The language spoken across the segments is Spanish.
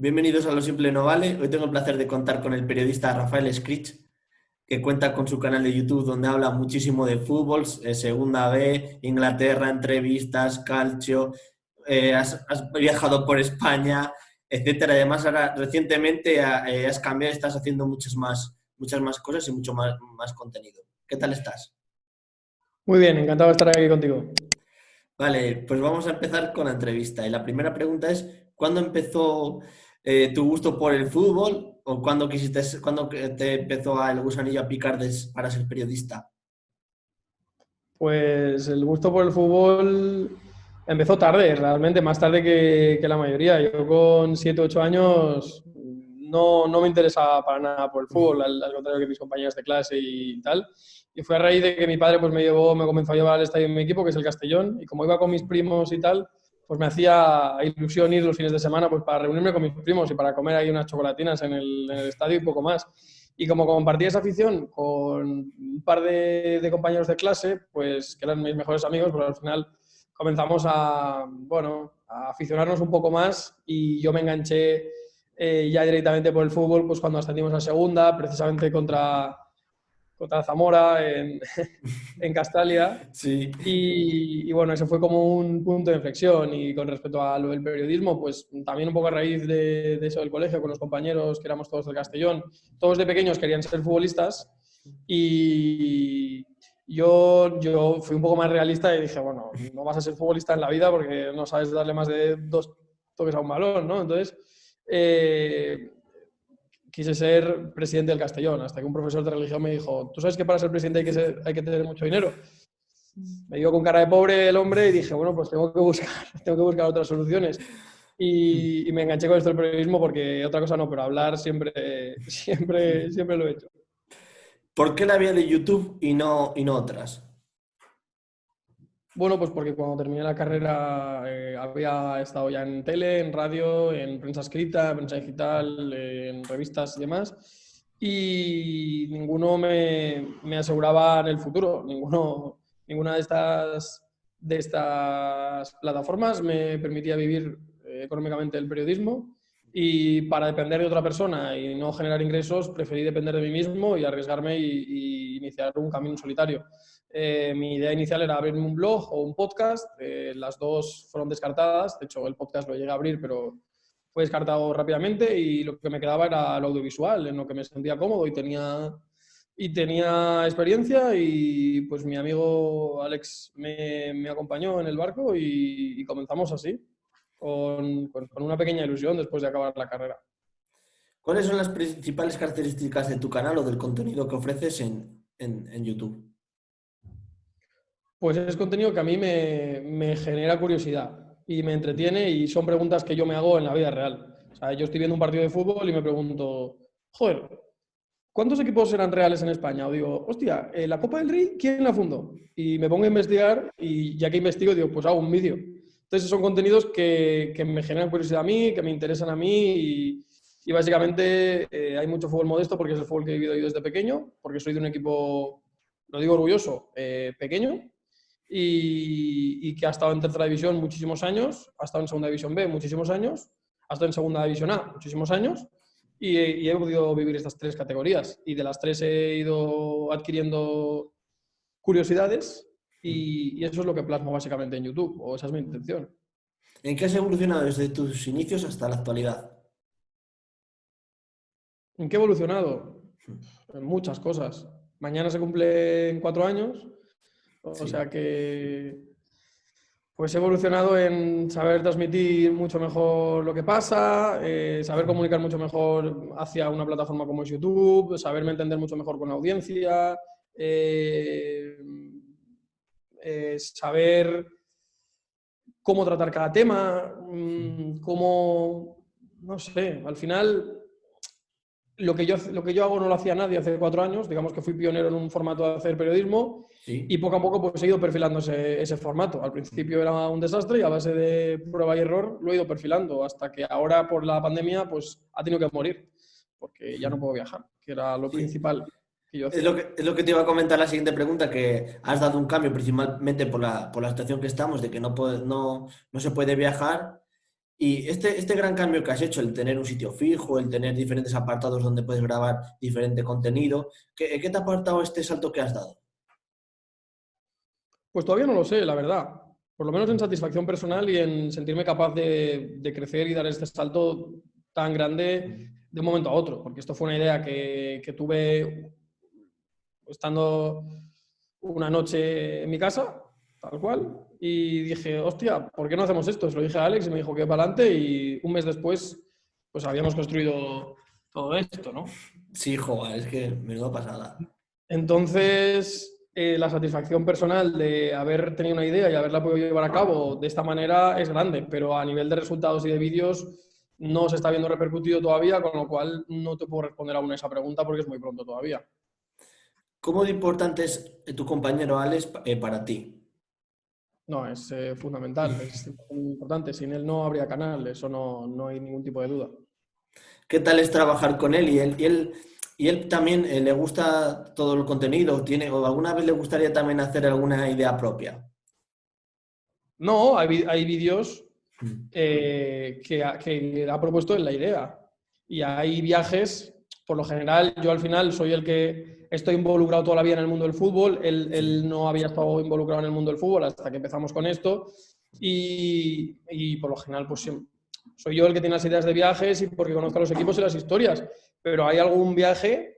Bienvenidos a Lo Simple No Vale. Hoy tengo el placer de contar con el periodista Rafael Scritch, que cuenta con su canal de YouTube donde habla muchísimo de fútbol, Segunda B, Inglaterra, entrevistas, calcio, has viajado por España, etcétera. Además, ahora recientemente has cambiado y estás haciendo muchas más cosas y mucho más contenido. ¿Qué tal estás? Muy bien, encantado de estar aquí contigo. Vale, pues vamos a empezar con la entrevista. Y la primera pregunta es, ¿cuándo empezó tu gusto por el fútbol o cuándo te empezó el gusanillo a picar para ser periodista? Pues el gusto por el fútbol empezó tarde, realmente, más tarde que la mayoría. Yo con 7 8 años no me interesaba para nada por el fútbol, al contrario que mis compañeros de clase y tal. Y fue a raíz de que mi padre pues, me comenzó a llevar al estadio de mi equipo, que es el Castellón, y como iba con mis primos y tal, pues me hacía ilusión ir los fines de semana pues, para reunirme con mis primos y para comer ahí unas chocolatinas en el estadio y poco más. Y como compartía esa afición con un par de compañeros de clase, pues que eran mis mejores amigos, pues al final comenzamos a aficionarnos un poco más y yo me enganché ya directamente por el fútbol, pues cuando ascendimos a segunda, precisamente contra Zamora en Castalia. Sí. Y bueno, ese fue como un punto de inflexión. Y con respecto a lo del periodismo, pues también un poco a raíz de eso del colegio, con los compañeros que éramos todos del Castellón, todos de pequeños querían ser futbolistas. Y yo fui un poco más realista y dije, bueno, no vas a ser futbolista en la vida porque no sabes darle más de 2 toques a un balón, ¿no? Entonces, eh, quise ser presidente del Castellón, hasta que un profesor de religión me dijo, ¿tú sabes que para ser presidente hay que tener mucho dinero? Me dio con cara de pobre el hombre y dije, bueno, pues tengo que buscar otras soluciones. Y me enganché con esto del periodismo porque otra cosa no, pero hablar siempre lo he hecho. ¿Por qué la vía de YouTube y no otras? Bueno, pues porque cuando terminé la carrera había estado ya en tele, en radio, en prensa escrita, prensa digital, en revistas y demás, y ninguno me aseguraba en el futuro, ninguna de estas plataformas me permitía vivir económicamente del periodismo, y para depender de otra persona y no generar ingresos, preferí depender de mí mismo y arriesgarme y iniciar un camino solitario. Mi idea inicial era abrirme un blog o un podcast. Las dos fueron descartadas. De hecho, el podcast lo llegué a abrir, pero fue descartado rápidamente y lo que me quedaba era lo audiovisual, en lo que me sentía cómodo y tenía experiencia. Y pues mi amigo Alex me acompañó en el barco y comenzamos así, con una pequeña ilusión después de acabar la carrera. ¿Cuáles son las principales características de tu canal o del contenido que ofreces en YouTube? Pues es contenido que a mí me genera curiosidad y me entretiene y son preguntas que yo me hago en la vida real. O sea, yo estoy viendo un partido de fútbol y me pregunto, joder, ¿cuántos equipos serán reales en España? O digo, hostia, la Copa del Rey, ¿quién la fundó? Y me pongo a investigar y ya que investigo, digo, pues hago un vídeo. Entonces son contenidos que me generan curiosidad a mí, que me interesan a mí y básicamente hay mucho fútbol modesto porque es el fútbol que he vivido yo desde pequeño, porque soy de un equipo, lo digo orgulloso, pequeño y que ha estado en tercera división muchísimos años, ha estado en segunda división B muchísimos años, ha estado en segunda división A muchísimos años y he podido vivir estas tres categorías. Y de las tres he ido adquiriendo curiosidades y eso es lo que plasmo básicamente en YouTube, o esa es mi intención. ¿En qué has evolucionado desde tus inicios hasta la actualidad? ¿En qué he evolucionado? En muchas cosas. Mañana se cumplen 4 años, o Sí. sea que pues he evolucionado en saber transmitir mucho mejor lo que pasa, saber comunicar mucho mejor hacia una plataforma como es YouTube, saberme entender mucho mejor con la audiencia, eh, saber cómo tratar cada tema, no sé, al final lo que yo hago no lo hacía nadie hace 4 años, digamos que fui pionero en un formato de hacer periodismo y Sí. poco a poco pues he ido perfilando ese formato. Al principio era un desastre y a base de prueba y error lo he ido perfilando hasta que ahora por la pandemia pues ha tenido que morir porque ya no puedo viajar, que era lo Sí. principal que yo Es hacía. es lo que te iba a comentar la siguiente pregunta, que has dado un cambio principalmente por la situación que estamos, de que no se puede viajar. Y este gran cambio que has hecho, el tener un sitio fijo, el tener diferentes apartados donde puedes grabar diferente contenido, ¿qué te ha aportado este salto que has dado? Pues todavía no lo sé, la verdad. Por lo menos en satisfacción personal y en sentirme capaz de crecer y dar este salto tan grande de un momento a otro. Porque esto fue una idea que tuve estando una noche en mi casa, tal cual, y dije, hostia, ¿por qué no hacemos esto? Se lo dije a Alex y me dijo que para adelante y un mes después pues habíamos construido todo esto, ¿no? Sí, joder, es que menuda pasada. Entonces, la satisfacción personal de haber tenido una idea y haberla podido llevar a cabo de esta manera es grande, pero a nivel de resultados y de vídeos no se está viendo repercutido todavía, con lo cual no te puedo responder aún a esa pregunta porque es muy pronto todavía. ¿Cómo de importante es tu compañero Alex para ti? No, es fundamental, es muy importante. Sin él no habría canal, eso no hay ningún tipo de duda. ¿Qué tal es trabajar con él? ¿Y él también le gusta todo el contenido? ¿O alguna vez le gustaría también hacer alguna idea propia? No, hay vídeos Mm. que ha propuesto en la idea. Y hay viajes, por lo general, yo al final soy el que estoy involucrado toda la vida en el mundo del fútbol. Él Sí. no había estado involucrado en el mundo del fútbol hasta que empezamos con esto. Y por lo general, pues soy yo el que tiene las ideas de viajes y porque conozco a los equipos y las historias. Pero hay algún viaje.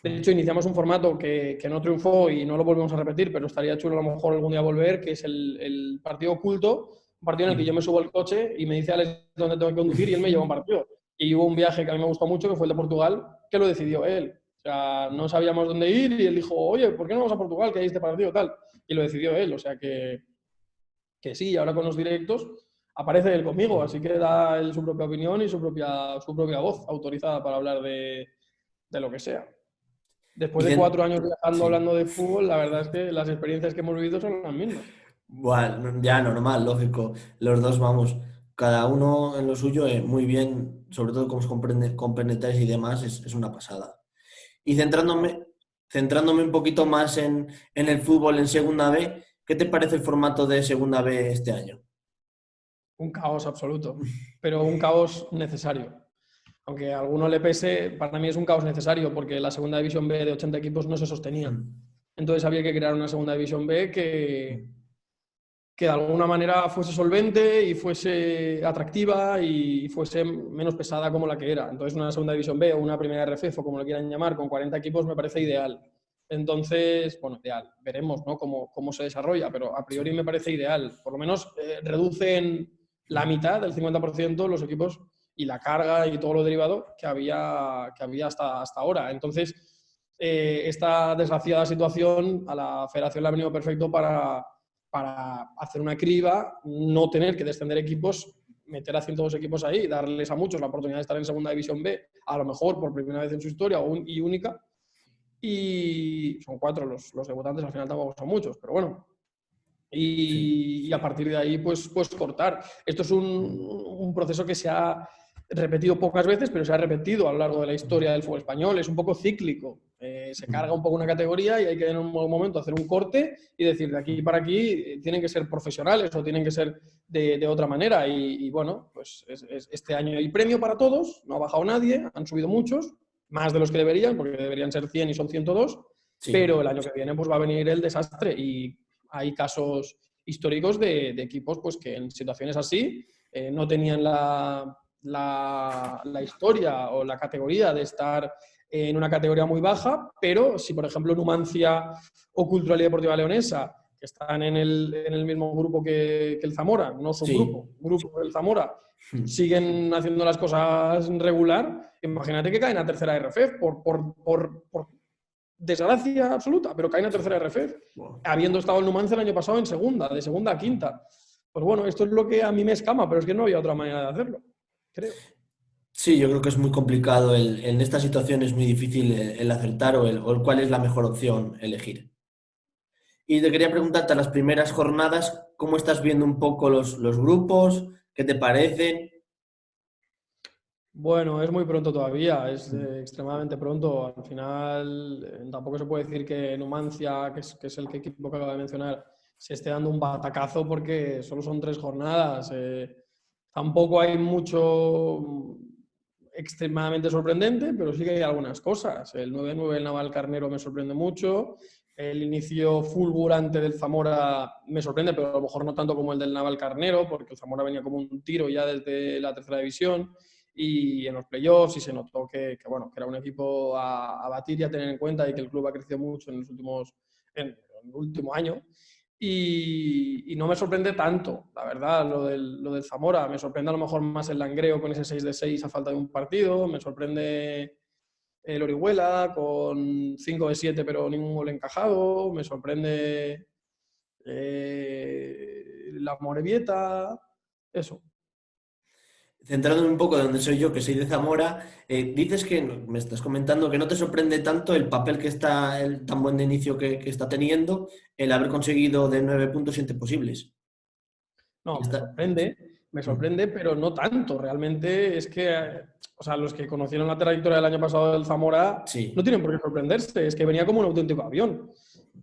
De hecho, iniciamos un formato que no triunfó y no lo volvemos a repetir, pero estaría chulo a lo mejor algún día volver, que es el partido oculto, un partido en el que yo me subo al coche y me dice Alex dónde tengo que conducir y él me lleva a un partido. Y hubo un viaje que a mí me gustó mucho, que fue el de Portugal, que lo decidió él. O sea, no sabíamos dónde ir y él dijo, oye, ¿por qué no vamos a Portugal, que hay este partido tal? Y lo decidió él. O sea que sí, ahora con los directos aparece él conmigo, así que da él su propia opinión y su propia voz autorizada para hablar de lo que sea. Y Después de cen- 4 años viajando sí. hablando de fútbol, la verdad es que las experiencias que hemos vivido son las mismas. Bueno, ya normal, lógico. Los dos vamos, cada uno en lo suyo, muy bien, sobre todo como os compenetráis y demás, es una pasada. Y centrándome un poquito más en el fútbol en Segunda B, ¿qué te parece el formato de Segunda B este año? Un caos absoluto, pero un caos necesario. Aunque a alguno le pese, para mí es un caos necesario porque la segunda división B de 80 equipos no se sostenía. Entonces había que crear una segunda división B que de alguna manera fuese solvente y fuese atractiva y fuese menos pesada como la que era. Entonces una segunda división B o una primera RFF o como lo quieran llamar, con 40 equipos me parece ideal. Entonces, bueno, ideal, veremos, ¿no? cómo se desarrolla, pero a priori me parece ideal. Por lo menos reducen la mitad, del 50%, los equipos y la carga y todo lo derivado que había hasta ahora. Entonces, esta desgraciada situación a la federación le ha venido perfecto para hacer una criba, no tener que descender equipos, meter a 102 equipos ahí, darles a muchos la oportunidad de estar en Segunda División B, a lo mejor por primera vez en su historia y única. Y son 4 los debutantes, al final tampoco son muchos, pero bueno. Sí. Y a partir de ahí, pues cortar. Esto es un proceso que se ha repetido pocas veces, pero se ha repetido a lo largo de la historia del fútbol español. Es un poco cíclico. Se carga un poco una categoría y hay que en un momento hacer un corte y decir de aquí para aquí tienen que ser profesionales o tienen que ser de otra manera. Y bueno, pues este año hay premio para todos, no ha bajado nadie, han subido muchos, más de los que deberían, porque deberían ser 100 y son 102, Sí. pero el año que viene pues va a venir el desastre y hay casos históricos de equipos pues, que en situaciones así no tenían la historia o la categoría de estar en una categoría muy baja, pero si, por ejemplo, Numancia o Cultural y Deportiva Leonesa, que están en el mismo grupo que el Zamora, no Sí. grupo del Zamora, siguen haciendo las cosas regular, imagínate que caen a tercera RF por desgracia absoluta, pero caen a tercera RF, Bueno. habiendo estado el Numancia el año pasado en segunda, de segunda a quinta. Pues bueno, esto es lo que a mí me escama, pero es que no había otra manera de hacerlo, creo. Sí, yo creo que es muy complicado. En esta situación es muy difícil el acertar o el cuál es la mejor opción elegir. Y te quería preguntarte a las primeras jornadas, ¿cómo estás viendo un poco los grupos? ¿Qué te parecen? Bueno, es muy pronto todavía, es extremadamente pronto. Al final, tampoco se puede decir que Numancia, que es el equipo que acabo de mencionar, se esté dando un batacazo porque solo son 3 jornadas. Tampoco hay mucho extremadamente sorprendente, pero sí que hay algunas cosas. El 9-9 del Navalcarnero me sorprende mucho. El inicio fulgurante del Zamora me sorprende, pero a lo mejor no tanto como el del Navalcarnero, porque el Zamora venía como un tiro ya desde la tercera división y en los playoffs, y se notó bueno, que era un equipo a batir y a tener en cuenta, y que el club ha crecido mucho en el último año. Y no me sorprende tanto, la verdad, lo del Zamora. Me sorprende a lo mejor más el Langreo con ese 6-6 a falta de un partido. Me sorprende el Orihuela con 5-7 pero ningún gol encajado. Me sorprende la Morevieta. Eso. Centrándome un poco de donde soy yo, que soy de Zamora, dices que me estás comentando que no te sorprende tanto el papel que está, el tan buen de inicio que está teniendo, el haber conseguido de 9 puntos 7 posibles. No, Y está... me Mm. sorprende, pero no tanto. Realmente es que, o sea, los que conocieron la trayectoria del año pasado del Zamora no Sí. tienen por qué sorprenderse, es que venía como un auténtico avión.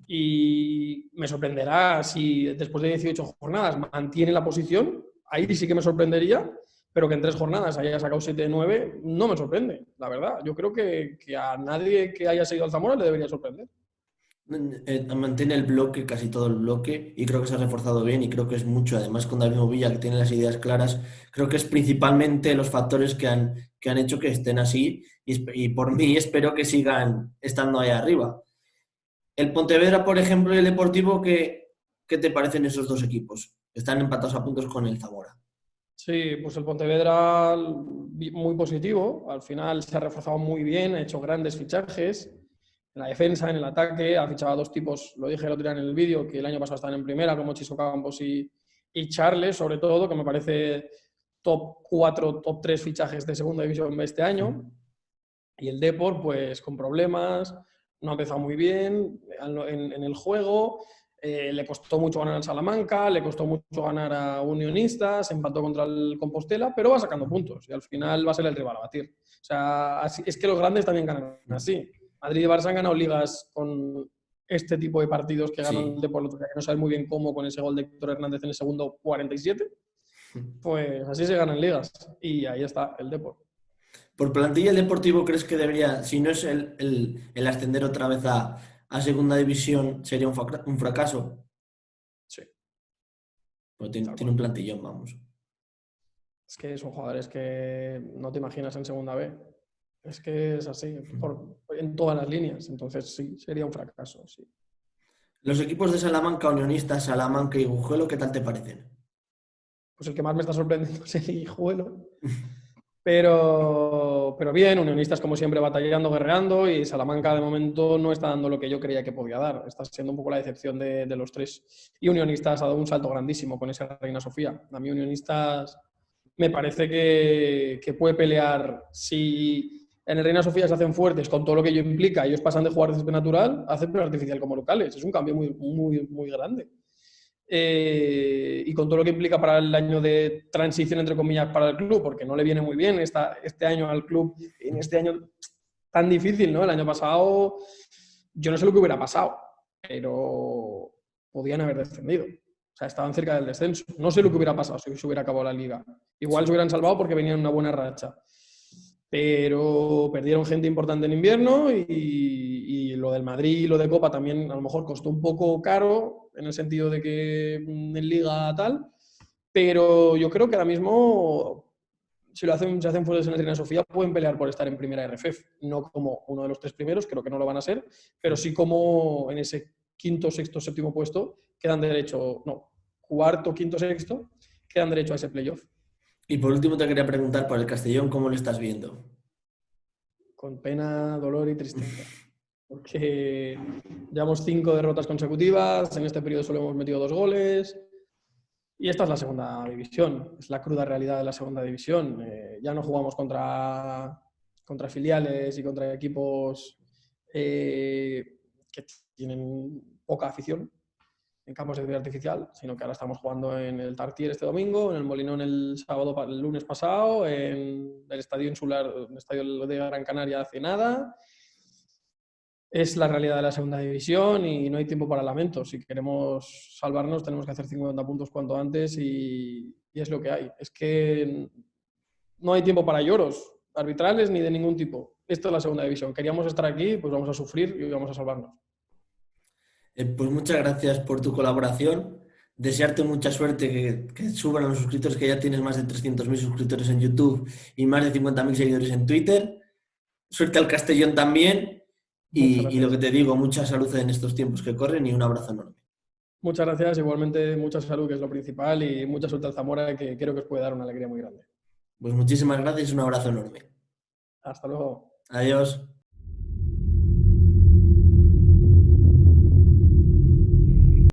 Y me sorprenderá si después de 18 jornadas mantiene la posición, ahí sí que me sorprendería, pero que en 3 jornadas haya sacado 7-9, no me sorprende, la verdad. Yo creo que a nadie que haya seguido al Zamora le debería sorprender. Mantiene el bloque, casi todo el bloque, y creo que se ha reforzado bien y creo que es mucho, además con David Movilla, que tiene las ideas claras, creo que es principalmente los factores que han hecho que estén así y por mí espero que sigan estando ahí arriba. El Pontevedra, por ejemplo, y el Deportivo, ¿qué te parecen esos dos equipos? Están empatados a puntos con el Zamora. Sí, pues el Pontevedra muy positivo, al final se ha reforzado muy bien, ha hecho grandes fichajes en la defensa, en el ataque, ha fichado a dos tipos, lo dije el otro día en el vídeo, que el año pasado estaban en primera, como Chiso Campos y Charles, sobre todo, que me parece top 4, top 3 fichajes de segunda división este año. Y el Depor, pues con problemas, no ha empezado muy bien en el juego, le costó mucho ganar al Salamanca, le costó mucho ganar a Unionistas, empató contra el Compostela, pero va sacando puntos y al final va a ser el rival a batir. O sea, es que los grandes también ganan así. Madrid y Barça han ganado ligas con este tipo de partidos que ganó el Sí. Depor, que no sabes muy bien cómo, con ese gol de Héctor Hernández en el segundo 47. Pues así se ganan ligas y ahí está el Depor. Por plantilla, el Deportivo, ¿crees que debería, si no es el ascender otra vez a segunda división, sería un fracaso? Sí, Pues tal tiene cual. un plantillón, vamos. Es que son jugadores que no te imaginas en segunda B. Es que es así, en todas las líneas. Entonces sí, sería un fracaso, sí. Los equipos de Salamanca, Unionistas, Salamanca y Gujuelo, ¿qué tal te parecen? Pues el que más me está sorprendiendo es el Guijuelo. Pero bien, Unionistas como siempre batallando, guerreando, y Salamanca de momento no está dando lo que yo creía que podía dar. Está siendo un poco la decepción de los tres. Y Unionistas ha dado un salto grandísimo con esa Reina Sofía. A mí Unionistas me parece que puede pelear. Si en el Reina Sofía se hacen fuertes con todo lo que ello implica, ellos pasan de jugar de césped natural a césped artificial como locales. Es un cambio muy, muy, muy grande. Y con todo lo que implica para el año de transición, entre comillas, para el club, porque no le viene muy bien este año al club, en este año tan difícil, ¿no? El año pasado, yo no sé lo que hubiera pasado, pero podían haber descendido. O sea, estaban cerca del descenso. No sé lo que hubiera pasado si se hubiera acabado la liga. Igual se hubieran salvado porque venían una buena racha. Pero perdieron gente importante en invierno y lo del Madrid y lo de Copa también a lo mejor costó un poco caro en el sentido de que en Liga tal, pero yo creo que ahora mismo si se hacen fuertes en el Reina Sofía pueden pelear por estar en primera RFF, no como uno de los tres primeros, creo que no lo van a ser, pero sí como en ese quinto, sexto, séptimo puesto quedan derecho, no, cuarto, quinto, sexto, quedan derecho a ese playoff. Y por último te quería preguntar por el Castellón, ¿cómo lo estás viendo? Con pena, dolor y tristeza. Porque llevamos 5 derrotas consecutivas, en este periodo solo hemos metido 2 goles y esta es la segunda división, es la cruda realidad de la segunda división. Ya no jugamos contra filiales y contra equipos que tienen poca afición en campos de césped artificial, sino que ahora estamos jugando en el Tartier este domingo, en el Molinón el lunes pasado, en el Estadio Insular, el Estadio de Gran Canaria hace nada. Es la realidad de la segunda división y no hay tiempo para lamentos. Si queremos salvarnos tenemos que hacer 50 puntos cuanto antes y es lo que hay. Es que no hay tiempo para lloros arbitrales ni de ningún tipo. Esta es la segunda división. Queríamos estar aquí, pues vamos a sufrir y vamos a salvarnos. Pues muchas gracias por tu colaboración. Desearte mucha suerte, que suban los suscriptores, que ya tienes más de 300.000 suscriptores en YouTube y más de 50.000 seguidores en Twitter. Suerte al Castellón también. Muchas Y lo gracias. que te digo, mucha salud en estos tiempos que corren y un abrazo enorme. Muchas gracias. Igualmente, mucha salud, que es lo principal, y mucha suerte al Zamora, que creo que os puede dar una alegría muy grande. Pues muchísimas gracias y un abrazo enorme. Hasta luego. Adiós.